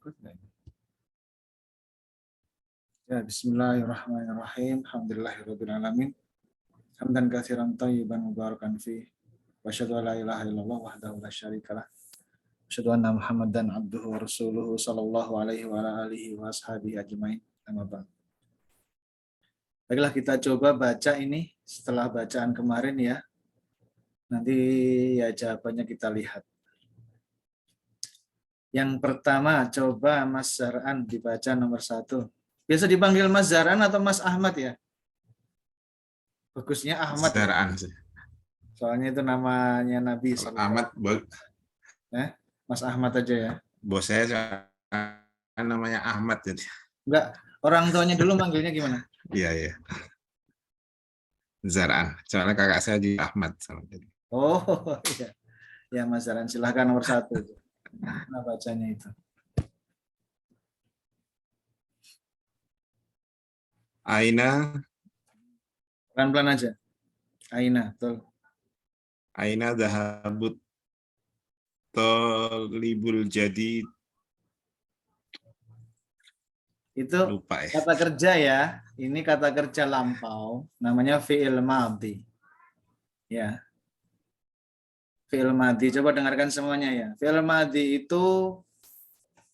Ikut nggak ini? Ya, bismillahirrahmanirrahim. Alhamdulillahirrahmanirrahim. Hamdan katsiran thayyiban mubarakan fi. Wa asyhadu an la ilaha illallah wahdahu la syarikalah. Asyhadu anna Muhammadan abduhu wa rasuluhu sallallahu alaihi wa ala alihi wa ashabihi ajmain. Amma ba'd. Baiklah, kita coba baca ini setelah bacaan kemarin ya. Nanti ya jawabannya kita lihat. Yang pertama, coba Mas Zar'an dibaca nomor 1. Biasa dipanggil Mas Zar'an atau Mas Ahmad ya? Bagusnya Ahmad. Zar'an. Soalnya itu namanya Nabi. Ahmad, Mas Ahmad aja ya. bos saya namanya Ahmad jadi. Enggak, orang tuanya dulu manggilnya gimana? Iya, iya. Zar'an. Soalnya kakak saya di Ahmad. Oh, iya. Ya Mas Zar'an, silahkan nomor 1. Nah, bacanya itu. Aina. Pelan-pelan aja. Aina, betul. Aina dhahabut tolibul jadi. Itu lupa ya. Kata kerja ya. Ini kata kerja lampau. Namanya fi'il madhi. Ya. Fi'il madhi. Coba dengarkan semuanya ya. Fi'il madhi itu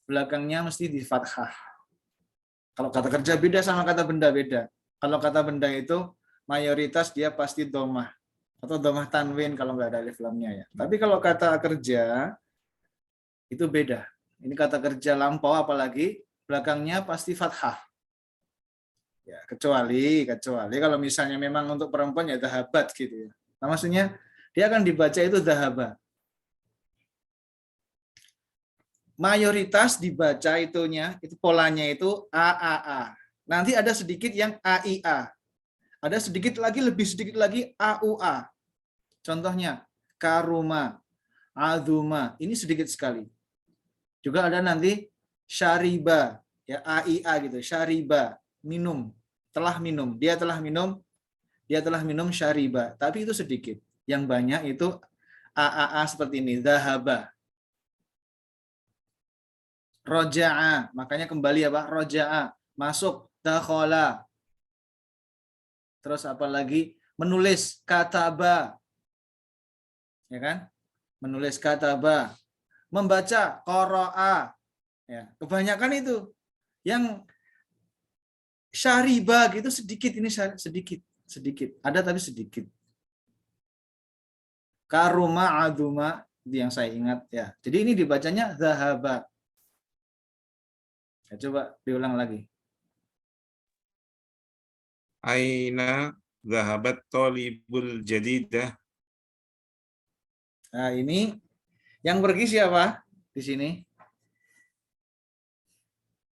belakangnya mesti di fathah. Kalau kata kerja beda sama kata benda beda. Kalau kata benda itu mayoritas dia pasti domah atau domah tanwin kalau nggak ada alif lamnya ya. Tapi kalau kata kerja itu beda. Ini kata kerja lampau apalagi belakangnya pasti fathah. Ya, kecuali kalau misalnya memang untuk perempuan ya dhahabat gitu ya. Nah, maksudnya dia akan dibaca itu dhahaba. Mayoritas dibaca itunya, itu polanya itu AAA. Nanti ada sedikit yang AIA. Ada sedikit lagi, lebih sedikit lagi AUA. Contohnya, karuma, azuma. Ini sedikit sekali. Juga ada nanti syariba, ya AIA gitu. Syariba, minum, telah minum. Dia telah minum syariba. Tapi itu sedikit. Yang banyak itu AAA seperti ini, dhahaba. Roja'a, makanya kembali apa? Roja'a, masuk, dakhala. Terus apa lagi? Menulis, kataba. Ya kan? Menulis kataba. Membaca, qara'a. Ya, kebanyakan itu. Yang syariba gitu sedikit, ini sedikit. Ada tapi sedikit. Karuma aduma, itu yang saya ingat ya. Jadi ini dibacanya zahaba. Ya, coba diulang lagi. Aina dhahabat tolibul jadidah. Nah, ini yang pergi siapa di sini?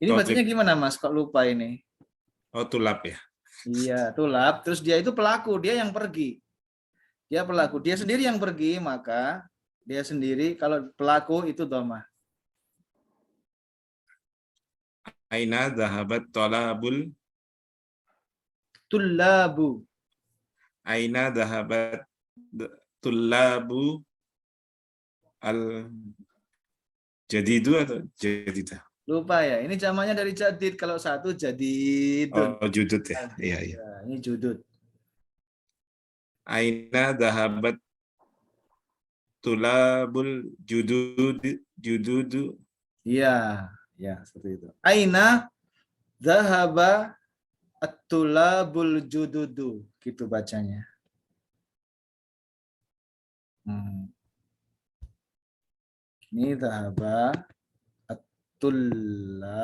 Ini bacanya gimana, Mas? Kok lupa ini? Oh, tulab ya. Iya, tulab. Terus dia itu pelaku, dia yang pergi. Dia pelaku, dia sendiri yang pergi, maka dia sendiri kalau pelaku itu dhamma. Aina dhahabat tolabul. Tullabu. Aina dhahabat tullabu al jadidu atau jadidah? Lupa ya, ini jamannya dari jadid. Kalau satu jadidun. Oh, judud ya. Iya, iya. Ya, ini judud. Aina dhahabat tulabul jududu. Iya, ya seperti itu. Aina dhahaba at-tulabul jududu, gitu bacanya. Ini dhahaba at-tullabu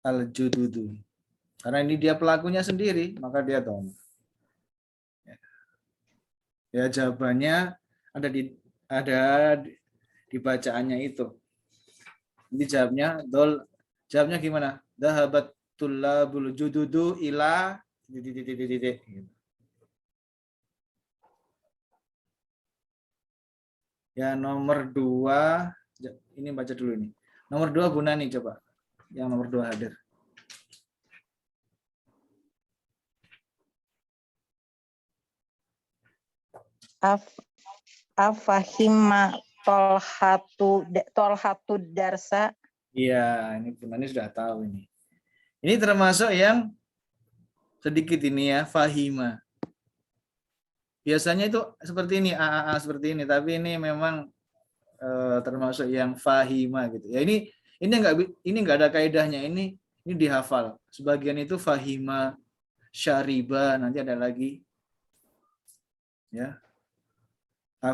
al-jududu. Karena ini dia pelakunya sendiri, maka dia dhamma. Ya, jawabannya ada di bacaannya itu. Ini jawabnya gimana? Dhahabat tullabul jududu ila titik. Ya, nomor 2, ini baca dulu ini. Nomor 2 Bu Nani coba. Yang nomor 2 hadir. Afahima Tolhatu darsa. Iya, ini Bunani sudah tahu ini. Ini termasuk yang sedikit ini ya, fahima. Biasanya itu seperti ini, AAA seperti ini, tapi ini memang termasuk yang fahima gitu. Ya ini enggak ada kaidahnya, ini dihafal. Sebagian itu fahima, syariba, nanti ada lagi ya.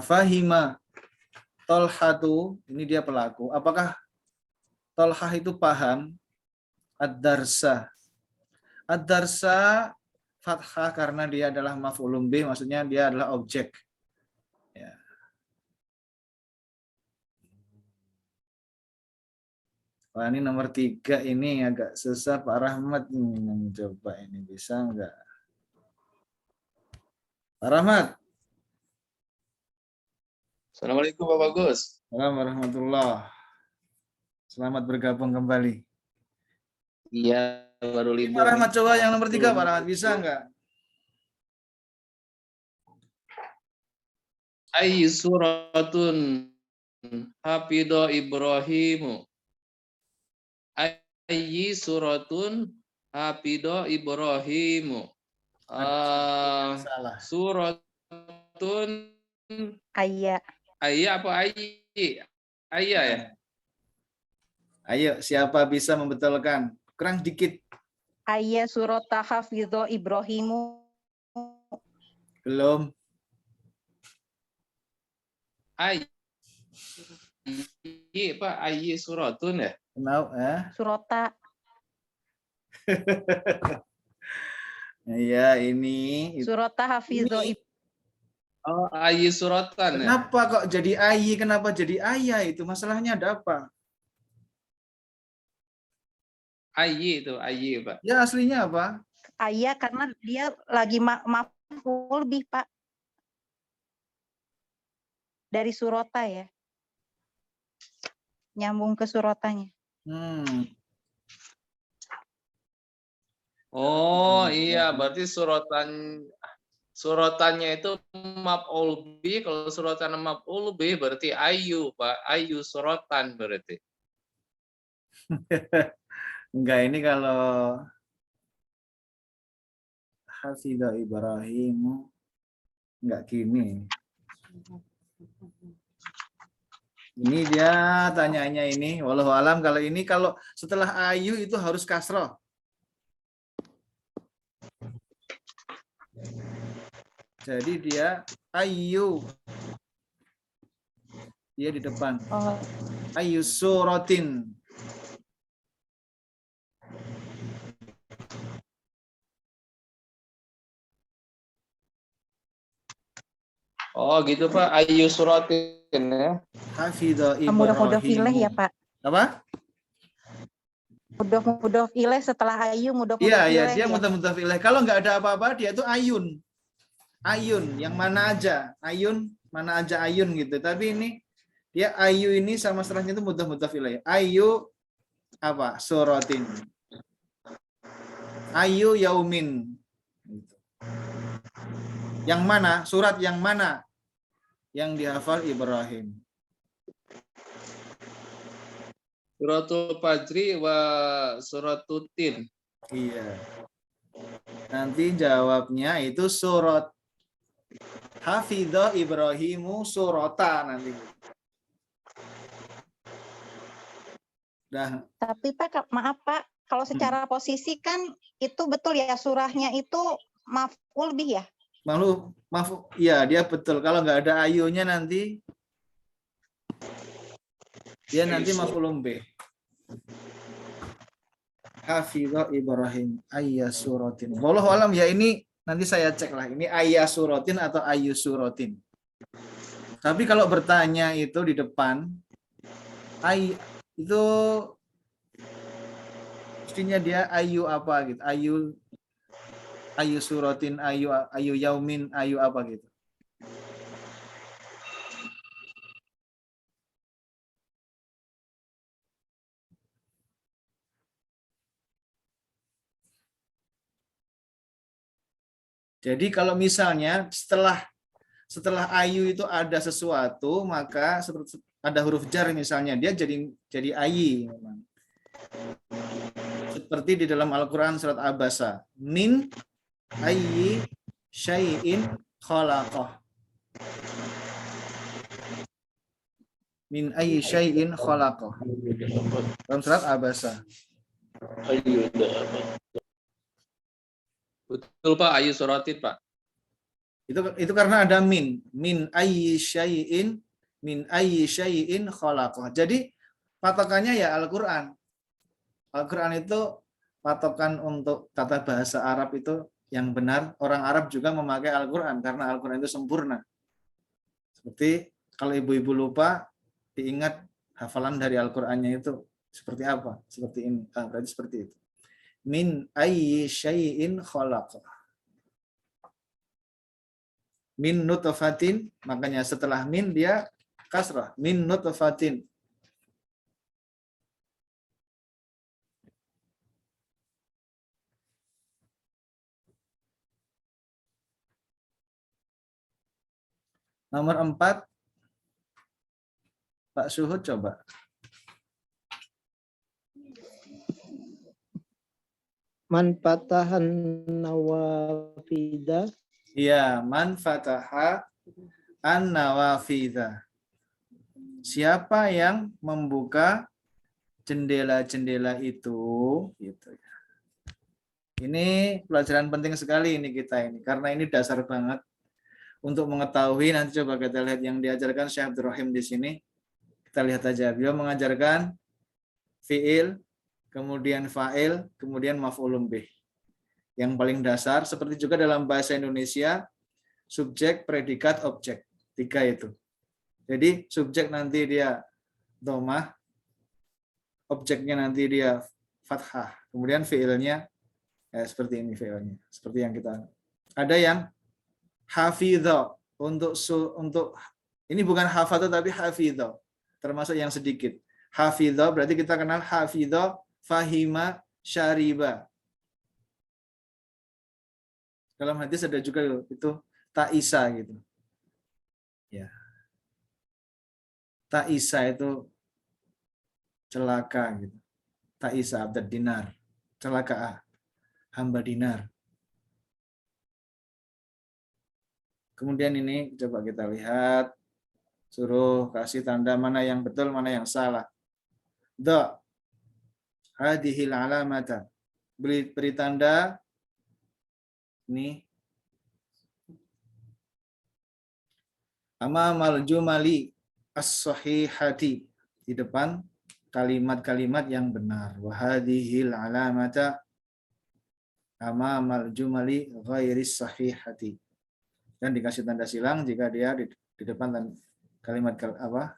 Fahima Tolhatu, ini dia pelaku. Apakah Tolhah itu paham? Ad-darsa. Ad-darsa fathah karena dia adalah maf'ulun bih, maksudnya dia adalah objek. Ya. Wah, ini nomor 3 ini agak susah Pak Rahmat. Coba ini bisa enggak? Pak Rahmat. Assalamualaikum Pak Bagus. Assalamualaikum warahmatullahi. Selamat bergabung kembali. Iya, baru Pak libur. Rahmat coba yang nomor 3 Pak Rahmat, bisa enggak? Ayy suratun hafido Ibrahimu. Ayy suratun hafido Ibrahimu. Salah. Suratun Ayya. ayya apa ayy? Ayya ya? Ayo, siapa bisa membetulkan? Kurang dikit. Ayya surata hafidho Ibrahimu. Belum. Ayy Pak, ayy suratun ya? Kenapa? Surata. Ya, ini. Surata hafidho Ini. Oh, ayy suratan ya? Kenapa kok jadi ayi? Kenapa jadi ayah itu? Masalahnya ada apa? Ayy itu, ayy Pak. Ya aslinya apa? Ayya karena dia lagi maf'ul bih, Pak. Dari surata ya. Nyambung ke suratanya. Oh iya, berarti suratannya itu maf'ul bih. Kalau suratan maf'ul bih berarti ayu, Pak. Ayu suratan berarti. Enggak, ini kalau Hafidah Ibrahim enggak gini. Ini dia tanyanya ini, walau alam kalau ini kalau setelah ayu itu harus kasroh. Jadi dia ayu. Dia di depan. Oh. Ayu suratin. Oh gitu Pak, ayu suratin ya. Hafidah Mudah-mudah Ibrahim. fileh ya Pak. Apa? Mudah fileh setelah ayu mudah Iya, fileh. iya, dia mudah fileh. Kalau nggak ada apa-apa dia itu ayun. Ayun, yang mana aja. Ayun, mana aja ayun gitu. Tapi ini dia ayu ini sama setelahnya itu mudah fileh. Ayu apa? Suratin. Ayu yaumin. Gitu. Yang mana? Surat yang mana? Yang dihafal Ibrahim. Suratul Fajri wa suratul Tin. Iya. Nanti jawabnya itu surat. Hafidho Ibrahimu surata nanti. Dah. Tapi Pak, maaf Pak, kalau secara posisi kan itu betul ya surahnya itu maf'ul bih ya? Maaf, ya dia betul. Kalau nggak ada ayunya nanti dia nanti maf'ulun bih. Hafidho Ibrahim ayya suratin. Wallahu alam ya, ini nanti saya cek lah. Ini ayya suratin atau ayu suratin. Tapi kalau bertanya itu di depan itu mestinya dia ayu apa gitu. Ayu suratin, ayu yaumin, ayu apa gitu. Jadi kalau misalnya setelah setelah ayu itu ada sesuatu, maka seperti ada huruf jar misalnya, dia jadi ayi memang. Seperti di dalam Al-Qur'an surat Abasa, min ayyi syai'in khalaqah. Min ayyi syai'in khalaqah. Dalam surat Abasa. Betul Pak, ayu suratin Pak. Itu karena ada min ayyi syai'in khalaqah. Jadi patokannya ya Al-Qur'an. Al-Qur'an itu patokan untuk tata bahasa Arab itu yang benar. Orang Arab juga memakai Al-Qur'an karena Al-Qur'an itu sempurna. Seperti kalau ibu-ibu lupa, diingat hafalan dari Al-Qur'annya itu seperti apa? Seperti ini. Berarti seperti itu. Min ayyi syai'in khalaqah. Min nutfatin, makanya setelah min dia kasrah. Min nutfatin. Nomor 4, Pak Suhud coba. Man fatahan nawafida. Iya, man fataha an-nawafidha. Siapa yang membuka jendela-jendela itu, gitu ya. Ini pelajaran penting sekali ini kita ini, karena ini dasar banget untuk mengetahui. Nanti coba kita lihat yang diajarkan Syekh Abdul Rahim di sini. Kita lihat aja, beliau mengajarkan fiil, kemudian fa'il, kemudian maf'ulun bih. Yang paling dasar, seperti juga dalam bahasa Indonesia, subjek, predikat, objek. 3 itu. Jadi subjek nanti dia dhammah, objeknya nanti dia fathah, kemudian fiilnya seperti ini fiilnya, seperti yang kita. Ada yang hafidho, untuk ini bukan hafadho tapi hafidho, termasuk yang sedikit. Hafidho berarti kita kenal hafidho, fahima, syariba. Dalam hadis ada juga itu ta'isa gitu. Ya. Ta'isa itu celaka gitu. Ta'isa abdad dinar. Celaka hamba dinar. Kemudian ini coba kita lihat. Suruh kasih tanda mana yang betul, mana yang salah. Da. Hadihil alamata. Beri tanda. Ini amamal jumali as-sahihati, di depan kalimat-kalimat yang benar. Wa hadhil alamata amamal jumali ghairis sahihati. Dan dikasih tanda silang jika dia di depan kalimat apa?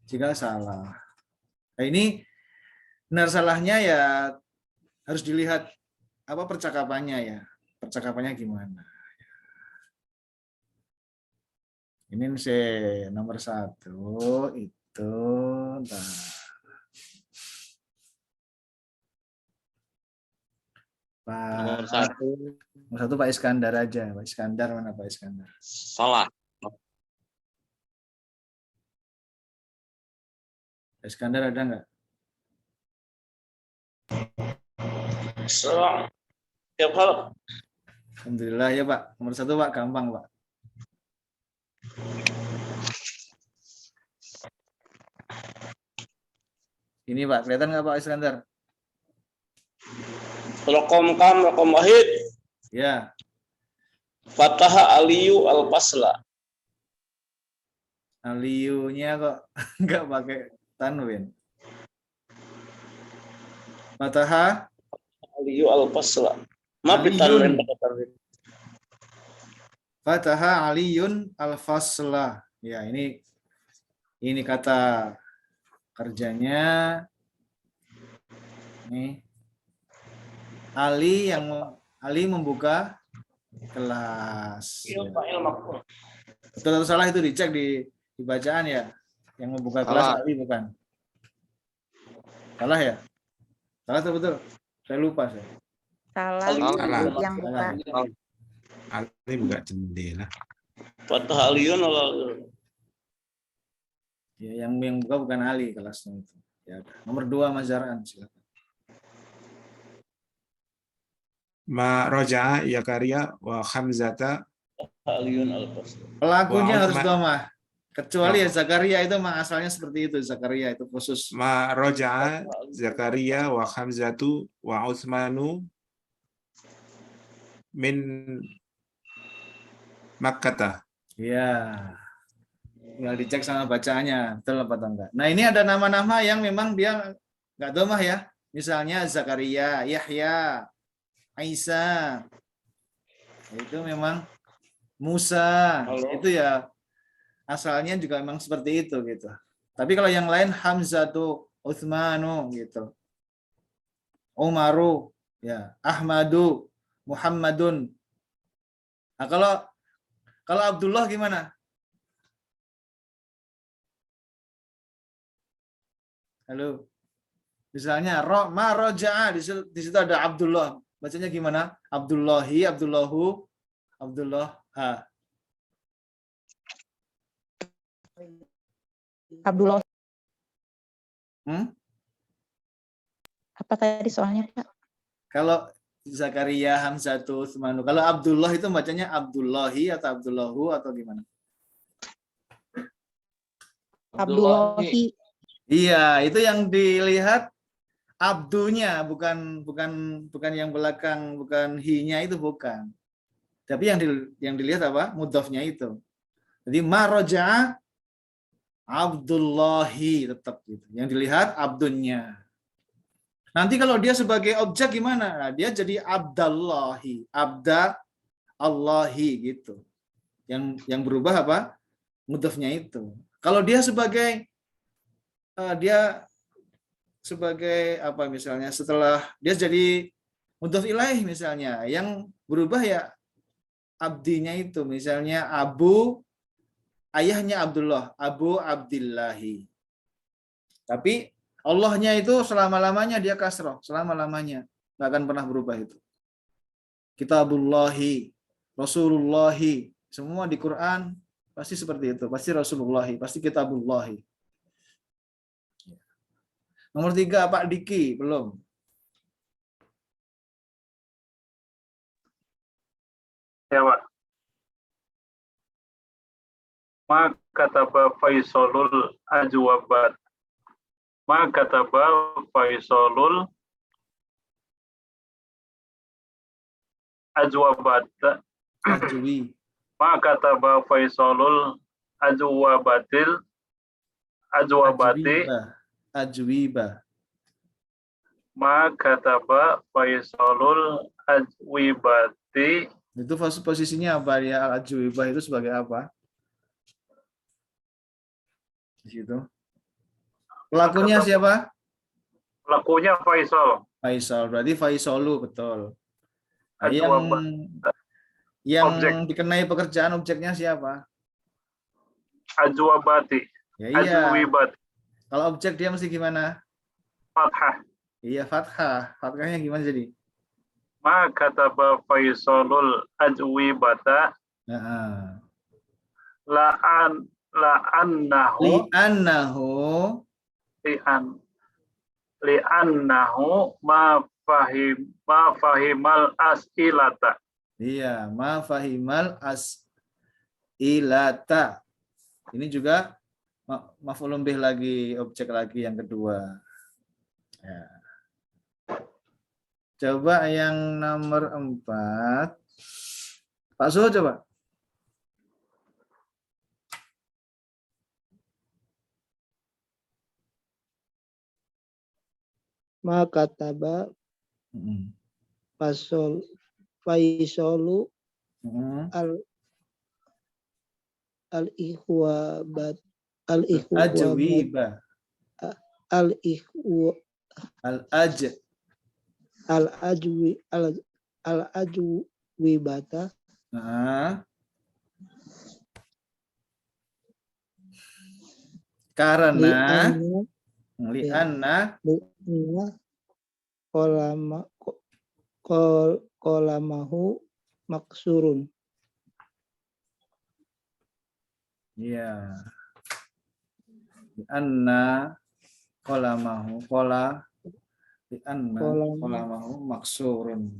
Jika salah. Nah, ini benar salahnya ya harus dilihat apa percakapannya ya. Percakapannya gimana? Ini nomor 1 itu. Nomor 1 Nomor 1 Pak Iskandar aja. Pak Iskandar mana Pak Iskandar? salah. Pak Iskandar ada nggak? Salah. Tiap hal. Alhamdulillah ya Pak. Nomor 1 Pak, gampang Pak. Ini Pak, kelihatan nggak Pak Iskandar? Rokom kam, rokom wahid. Ya. Fataha aliyu al-fasla. Aliyunya kok nggak pakai tanwin. Fataha Aliyu al-fasla. Maaf Aliyun. ditanwin. Fataha aliyun al-fasla. Ya, ini kata kerjanya. Nih. Ali membuka kelas. Iya, fa'il maf'ul. Betul atau salah itu dicek di bacaan ya. Yang membuka kelas Salah. Ali bukan. Salah ya? Salah atau betul? Saya lupa saya. Salah Salah. yang buka. Ali buka jendela. Fatah aliyun al Ya, yang buka bukan Ali kelasnya itu. Ya, udah. Nomor 2 Mas Zar'an, silakan. Ma roja'a Zakaria wa Hamzata aliyun al fasla. Pelakunya wa harus Utsman. domah. Kecuali ya Oh. Zakaria itu memang asalnya seperti itu. Zakaria itu khusus. Ma roja'a Zakaria wa Hamzatu wa Utsmanu min Makkah. Ya, tinggal dicek sama bacaannya, betul apa atau enggak. Nah, ini ada nama-nama yang memang dia enggak domah ya. Misalnya Zakaria, Yahya, Aisyah. Itu memang Musa. Halo. Itu ya asalnya juga memang seperti itu gitu. Tapi kalau yang lain Hamzatu, Utsmanu gitu. Umaru, ya, Ahmadu, Muhammadun. Nah, kalau Abdullah gimana? Halo. Misalnya ma roja'a di situ ada Abdullah. Bacanya gimana? Abdullahi, Abdullahu, Abdullah. Abdullah, Hmm? apa tadi soalnya Pak? Kalau Zakaria, Hamzatu, Utsmanu. Kalau Abdullah itu bacanya Abdullahi atau Abdullahu atau gimana? Abdullahi. Iya, itu yang dilihat abdunya, bukan yang belakang, bukan hi-nya itu bukan. Tapi yang dilihat apa? Mudhafnya itu. Jadi maroja Abdullahi tetap gitu. Yang dilihat abdunnya. Nanti kalau dia sebagai objek gimana? Nah, dia jadi Abdallahi, Abda Allahi gitu. Yang berubah apa? Mudhafnya itu. Kalau dia sebagai apa misalnya setelah dia jadi mudhaf ilaih misalnya, yang berubah ya abdinya itu, misalnya Abu, ayahnya Abdullah, Abu Abdillahi. Tapi Allahnya itu selama-lamanya dia kasroh, selama-lamanya. Nggak akan pernah berubah itu. Kitabullahi, Rasulullahi, semua di Quran pasti seperti itu. Pasti Rasulullahi, pasti Kitabullahi. Nomor 3, Pak Diki, belum. Ya, Pak. Ma kataba Faisalul ajwabat. Ma kataba Faisalul ajwabat. Ajwi. Ma kataba Faisalul ajwabati. Ajwiba. Ma kataba Faisalul ajwibati. Itu posisinya apa ya? Al-ajwibah itu sebagai apa? Di situ. Pelakunya siapa? Pelakunya Faisal. Faisal. Berarti Faisalu, betul. Nah, Ajwabat. yang Objek. dikenai pekerjaan objeknya siapa? Ajwabati. Ya iya. Ajwibati. Kalau objek dia mesti gimana? Fathah. Iya, fathah. Fathahnya gimana jadi? Ma kataba Faisalul ajwibata. Nah, La'annahu ma fahimal as'ilata. iya, ma fahimal as'ilata. Ini juga maf'ulun bih lagi, objek lagi yang kedua. Ya. Coba yang nomor 4. Pak Suho coba. Ma kataba Faisalu al-ikhwabat Ajwiba. al-ajwibata Karena kolamahu maksurun. Iya. Anna kolamahu anna kolamahu maksurun.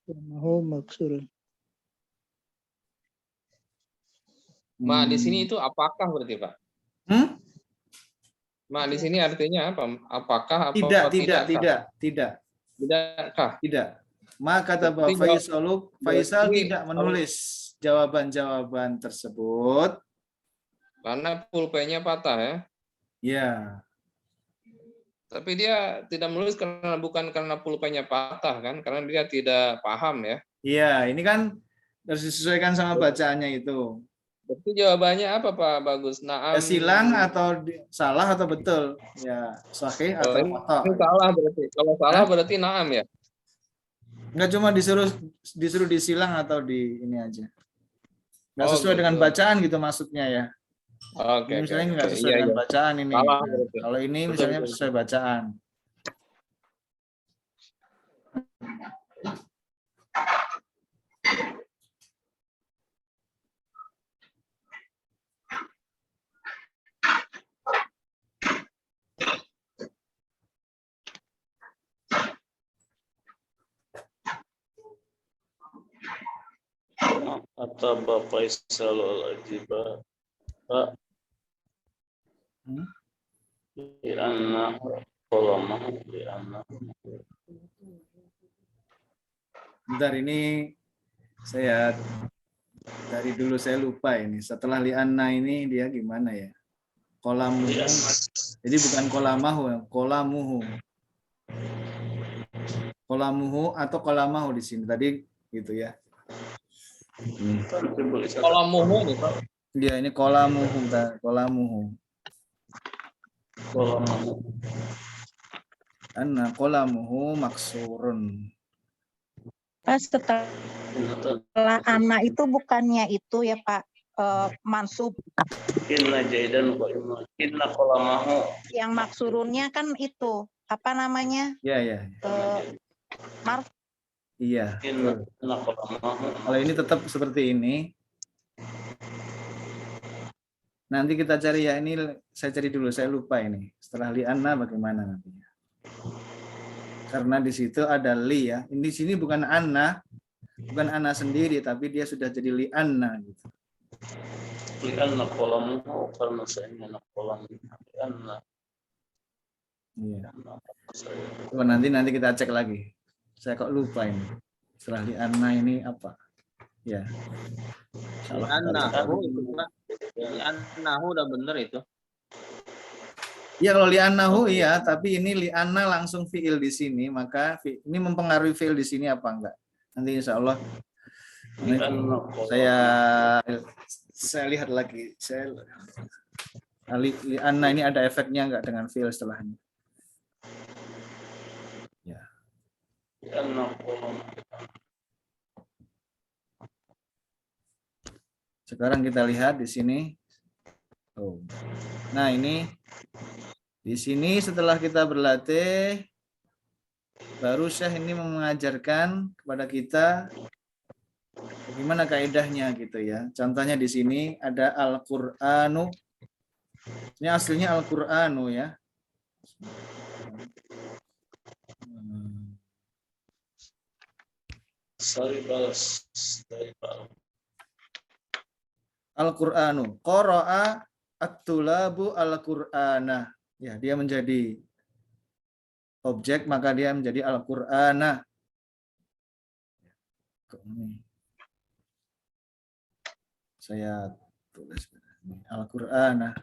Mahu maksurun. Ma di sini itu apakah berarti Pak? Hmm? Ma di sini artinya apa? Apakah apa Tidak. Tidakkah? Tidak. Maka kata Berarti Faisal berarti tidak menulis jawaban-jawaban tersebut. Karena pulpennya patah ya. Ya. Tapi dia tidak menulis bukan karena pulpennya patah kan? Karena dia tidak paham ya. Iya, ini kan harus disesuaikan sama bacaannya itu. Berarti jawabannya apa Pak Bagus? Ya, silang atau salah atau betul? Ya, sahih atau ini khata. salah berarti. Kalau salah berarti na'am ya. Enggak cuma disuruh disilang atau di ini aja. Enggak sesuai gitu. dengan bacaan gitu maksudnya ya. Oke. Ini misalnya enggak Oke. sesuai Iya, dengan iya. bacaan ini. Salah Nah, berarti. kalau ini Betul, misalnya betul. sesuai bacaan. Kataba Faisal al-ajiba Hmm? li'annahu qalamahu li'annahu. Bentar, ini saya dari dulu saya lupa ini. Setelah li'anna ini dia gimana ya? Kolamuhu. Jadi bukan kolamahu, ya. Kolamuhu. Kolamuhu atau kolamahu di sini tadi gitu ya. Kalau muhu nih Pak. Dia ini kolamuhu, kolamuhu. Qalamahu. Anna kolamuhu maksurun. Setelah anak itu bukannya itu ya Pak, mansub. Inna jaidan wa inna qalamahu. Yang maksurunnya kan itu apa namanya? Ya. Marf. Iya. Inna qalamahu. Kalau ini tetap seperti ini. Nanti kita cari ya, ini saya cari dulu, saya lupa ini. Setelah li'anna bagaimana nantinya. Karena di situ ada li ya. Ini di sini bukan anna, bukan anna sendiri, tapi dia sudah jadi li'anna gitu. Li'anna qalamuhu karena saya qalamuhu. Li'anna. Iya. Coba nanti kita cek lagi. Saya kok lupa ini. Setelah li'anna ini apa? Ya. Li'annahu itu Pak. Li'annahu udah bener itu. Ya kalau li'annahu iya, tapi ini li'anna langsung fi'il di sini, maka ini mempengaruhi fi'il di sini apa enggak? Nanti insya Allah saya lihat lagi. Li'anna ini ada efeknya enggak dengan fi'il setelahnya? Ya. Li'anna qalamuhu. Sekarang kita lihat di sini. Oh. Nah, ini di sini setelah kita berlatih, baru Syekh ini mengajarkan kepada kita bagaimana kaidahnya gitu ya. Contohnya di sini ada Al-Qur'anu. Ini aslinya Al-Qur'anu ya. Al-Qur'anu. Qara'a at-tulabu al-Qur'ana. Ya, dia menjadi objek, maka dia menjadi Al-Qur'ana. Saya tulis Al-Qur'ana.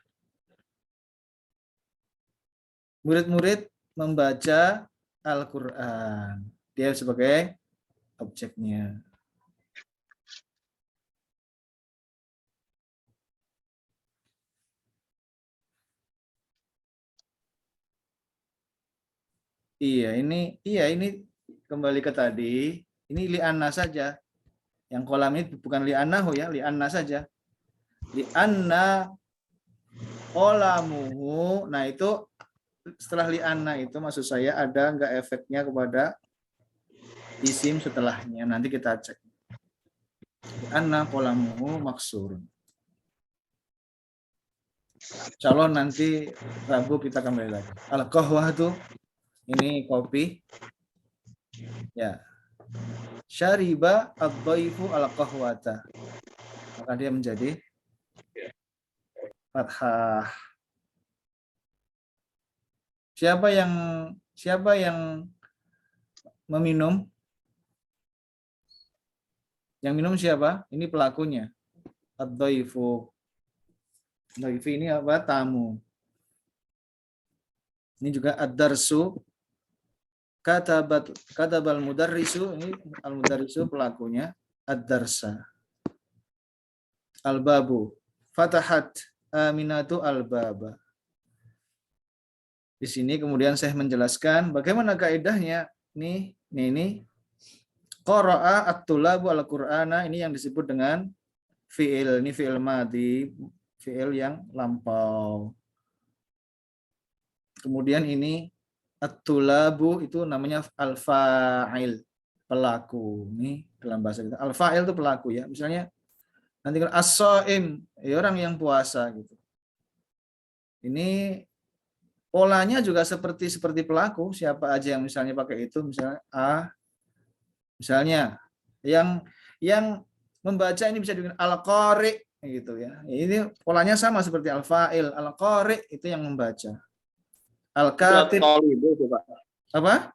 Murid-murid membaca Al-Qur'an. Dia sebagai objeknya. Iya, ini kembali ke tadi. Ini li'anna saja. Yang kolam ini bukan li'annahu ya, li'anna saja. Li'anna qolamuhu. Nah, itu setelah li'anna itu maksud saya ada enggak efeknya kepada isim setelahnya. Nanti kita cek. Li'anna qolamuhu maksurun. Insya Allah nanti Rabu kita kembali lagi. Al-qahwah itu ini kopi. Ya. Syariba ad-dhaifu al-qahwata. Maka dia menjadi fathah. Siapa yang meminum? Yang minum siapa? Ini pelakunya. Ad-dhaifu. Dhaifu ini apa? Tamu. Ini juga ad-darsu. Katabal mudarrisu, ini al-mudarrisu pelakunya. Ad-darsa. Al-babu. Fatahat aminatu al-baba. Di sini kemudian saya menjelaskan bagaimana kaidahnya. Nih, ini qara'a at-tulabu al-Qur'ana, ini yang disebut dengan fi'il. Ini fi'il madhi, fi'il yang lampau. Kemudian ini at-tulabu itu namanya al-fa'il, pelaku. Ini dalam bahasa kita. Al-fa'il itu pelaku ya. Misalnya nanti as-shaim, ya orang yang puasa gitu. Ini polanya juga seperti pelaku. Siapa aja yang misalnya pakai itu, misalnya misalnya yang membaca ini bisa dengan al-qari gitu ya. Ini polanya sama seperti al-fa'il. Al-qari itu yang membaca. Al-katib Tolibu itu, Pak. apa?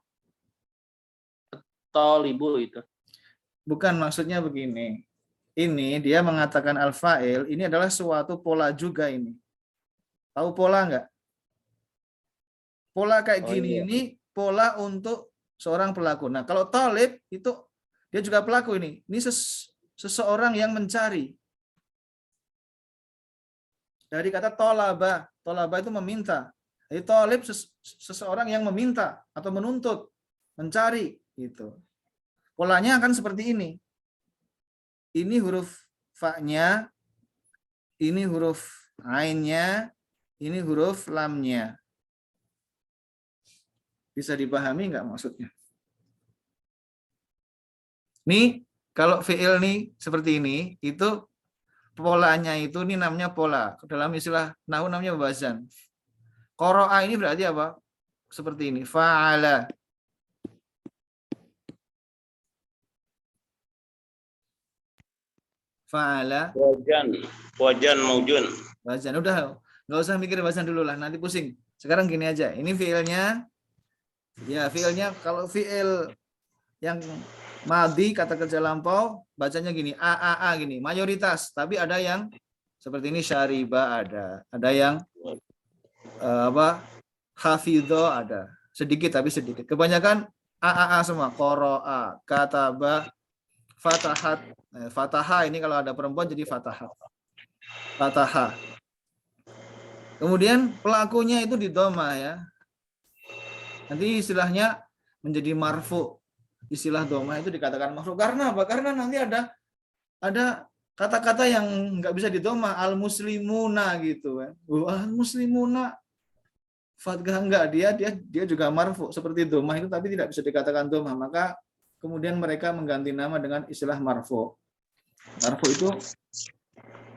Tolibu itu. Bukan, maksudnya begini. Ini dia mengatakan al-fa'il, ini adalah suatu pola juga ini. Tahu pola enggak? Pola kayak gini ini pola untuk seorang pelaku. Nah, kalau talib itu dia juga pelaku ini. Ini seseorang yang mencari. Dari kata tolaba. Tolaba itu meminta. Jadi talib seseorang yang meminta atau menuntut, mencari gitu. Polanya akan seperti ini. Ini huruf fa-nya, ini huruf ainnya, ini huruf lamnya. Bisa dipahami nggak maksudnya? Nih, kalau fi'il nih seperti ini, itu polanya itu ini namanya pola. Dalam istilah nahwu namanya pembahasan. Qara'a ini berarti apa? Seperti ini. Fa'ala. Fa'ala. Wajan maujun. Wazan. Udah, nggak usah mikir wazan dulu lah, nanti pusing. Sekarang gini aja. Ini fi'ilnya. Ya, fi'ilnya kalau fi'il yang madhi, kata kerja lampau, bacanya gini, a gini, mayoritas. Tapi ada yang seperti ini, syariba ada. Ada yang hafidho ada. Sedikit tapi sedikit. Kebanyakan a semua. Qara'a, kataba, fatahat. Fataha ini kalau ada perempuan jadi fatahat. Fataha. Kemudian pelakunya itu di dhamma ya. Nanti istilahnya menjadi marfu. Istilah dhamma itu dikatakan marfu. Karena apa? Karena nanti ada kata-kata yang nggak bisa di dhamma. Al-muslimuna gitu kan. Al-muslimuna. Fathah enggak, dia juga marfu seperti dhamma itu, tapi tidak bisa dikatakan dhamma. Maka kemudian mereka mengganti nama dengan istilah marfu. Marfu itu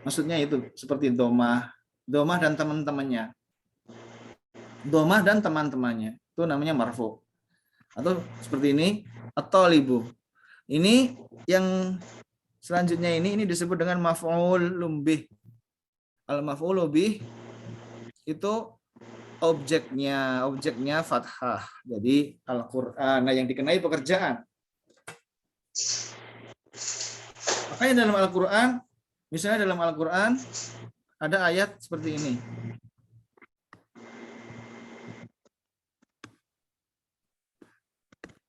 maksudnya itu seperti dhamma dan teman-temannya. Dhamma dan teman-temannya itu namanya marfu. Atau seperti ini at-talibu. Ini yang selanjutnya ini disebut dengan maf'ulun bih. Al-maf'ulu bih itu objeknya fathah. Jadi Al-Qur'an yang dikenai pekerjaan. Makanya dalam Al-Qur'an, misalnya dalam Al-Qur'an ada ayat seperti ini.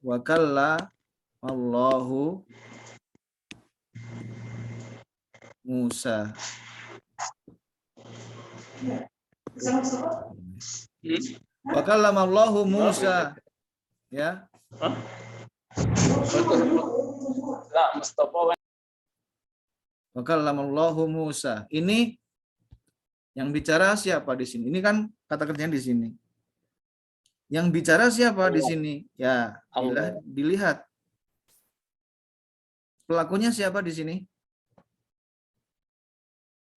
Wa kalla Allahu Musa. Wa kallama Allahu Musa. Ya. Enggak, Mustafa. Wa kallama Allahu Musa. Ini yang bicara siapa di sini? Ini kan kata kerjanya di sini. Yang bicara siapa di sini? Ya, dilihat. Pelakunya siapa di sini?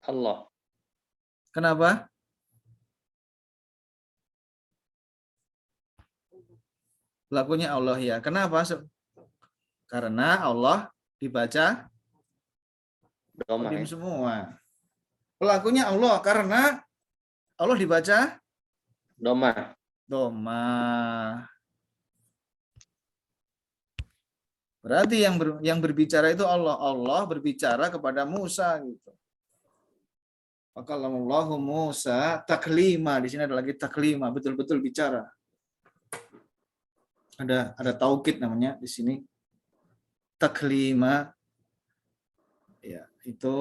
Allah. Kenapa? Pelakunya Allah ya. Kenapa? Karena Allah dibaca Doma Qadim ya. semua. Pelakunya Allah karena Allah dibaca Doma. Doma. Berarti yang berbicara itu Allah. Allah berbicara kepada Musa gitu. Wakallamallahu Musa taklima. Di sini ada lagi taklima, betul-betul bicara. Ada taukid namanya di sini. Taklima. Ya, itu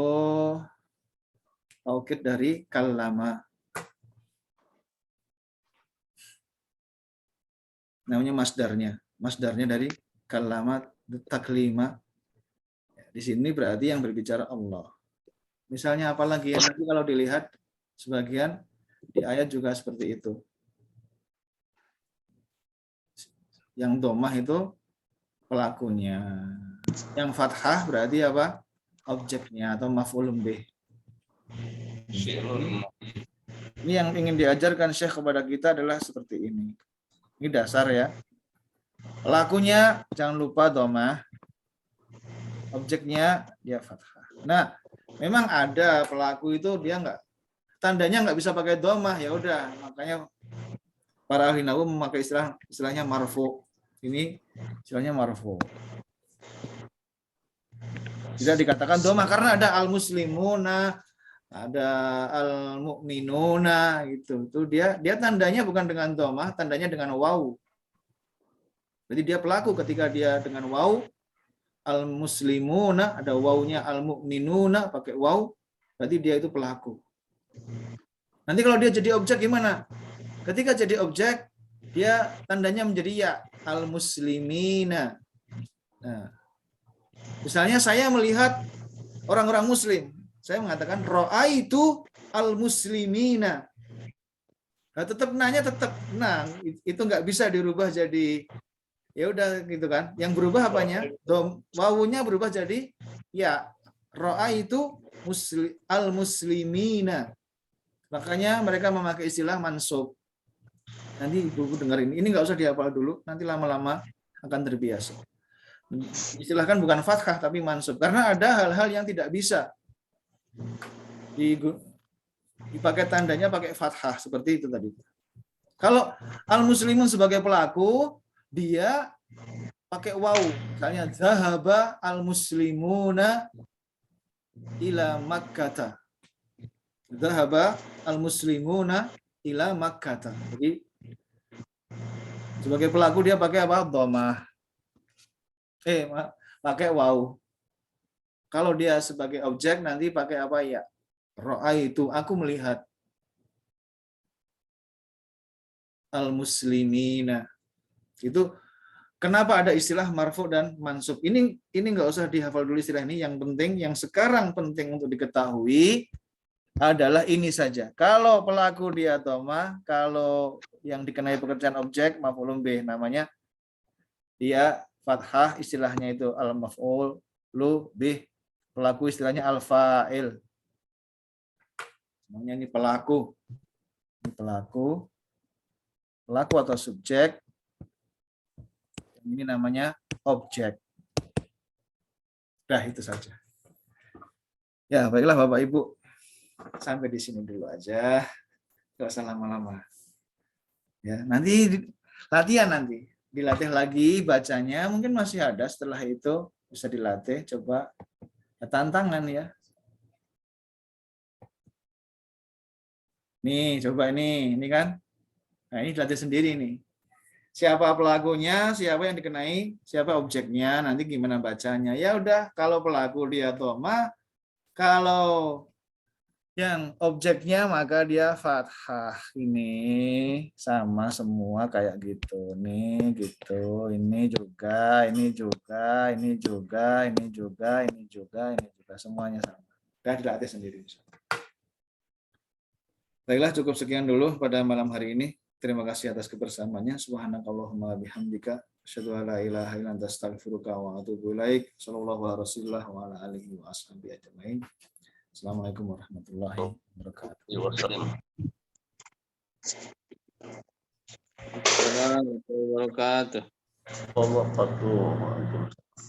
taukid dari kallama. Namanya masdarnya. Masdarnya dari kallama taklima. Di sini berarti yang berbicara Allah. Misalnya apalagi ya, nanti kalau dilihat sebagian di ayat juga seperti itu. Yang domah itu pelakunya. Yang fathah berarti apa? Objeknya atau maf'ulun bih. Ini yang ingin diajarkan Syekh kepada kita adalah seperti ini. Ini dasar ya. Pelakunya jangan lupa domah. Objeknya dia fathah. Nah, memang ada pelaku itu dia tandanya nggak bisa pakai domah, ya udah, makanya para ahli nahwu memakai istilahnya marfu. Ini istilahnya marfu. Tidak dikatakan domah karena ada al-muslimuna, ada al-mu'minuna gitu. Itu dia tandanya bukan dengan domah, tandanya dengan waw. Jadi dia pelaku ketika dia dengan waw. Al-muslimuna, ada wawnya, al-mu'minuna pakai waw, berarti dia itu pelaku. Nanti kalau dia jadi objek gimana? Ketika jadi objek, dia tandanya menjadi ya, al-muslimina. Nah, misalnya saya melihat orang-orang muslim, saya mengatakan ra'aitu al-muslimina. Nah, nah, itu nggak bisa dirubah jadi ya udah gitu kan. Yang berubah apanya? Wawunya berubah jadi ya, ra'aitu al-muslimina. Makanya mereka memakai istilah mansub. Nanti ibu dengerin. Ini nggak usah dihafal dulu, nanti lama-lama akan terbiasa. Istilahkan bukan fathah tapi mansub karena ada hal-hal yang tidak bisa dipakai tandanya pakai fathah seperti itu tadi. Kalau al-muslimun sebagai pelaku, dia pakai waw. Misalnya zahaba al-muslimuna ila Makkah. Zahaba al-muslimuna ila Makkah. Jadi sebagai pelaku dia pakai apa? Dhamah. Pakai waw. Kalau dia sebagai objek nanti pakai apa ya? Ra'aitu, aku melihat al-muslimina. Itu kenapa ada istilah marfu dan mansub. Ini nggak usah dihafal dulu istilah ini. Yang penting, yang sekarang penting untuk diketahui adalah ini saja. Kalau pelaku dia dhamah, kalau yang dikenai pekerjaan objek maf'ulun bih namanya dia fathah, istilahnya itu al-maf'ul lu bih. Pelaku istilahnya al-fa'il. Semuanya ini pelaku. Ini pelaku. Pelaku atau subjek. Ini namanya objek. Dah itu saja. Ya, baiklah Bapak Ibu. Sampai di sini dulu aja. Enggak usah lama-lama. Ya, nanti latihan nanti. Dilatih lagi bacanya, mungkin masih ada setelah itu bisa dilatih, coba tantangan ya. Nih, coba ini kan. Nah, ini dilatih sendiri nih. Siapa pelakunya, siapa yang dikenai, siapa objeknya, nanti gimana bacanya. Ya udah, kalau pelaku dia dhamah, kalau yang objeknya maka dia fathah. Ini sama semua kayak gitu. Nih gitu, ini juga, ini juga, ini juga, ini juga, ini juga, ini juga, semuanya sama. Udah dilatih sendiri. Baiklah, cukup sekian dulu pada malam hari ini. Terima kasih atas kebersamaannya. Subhanakallahumma bihamdika asyhadu an la ilaha illa anta astaghfiruka wa atubu ilaik. Shallallahu ala rasulillah wa ala alihi wa ashabihi ajmain. Assalamualaikum warahmatullahi wabarakatuh. warahmatullahi wabarakatuh. Wabarakatuh.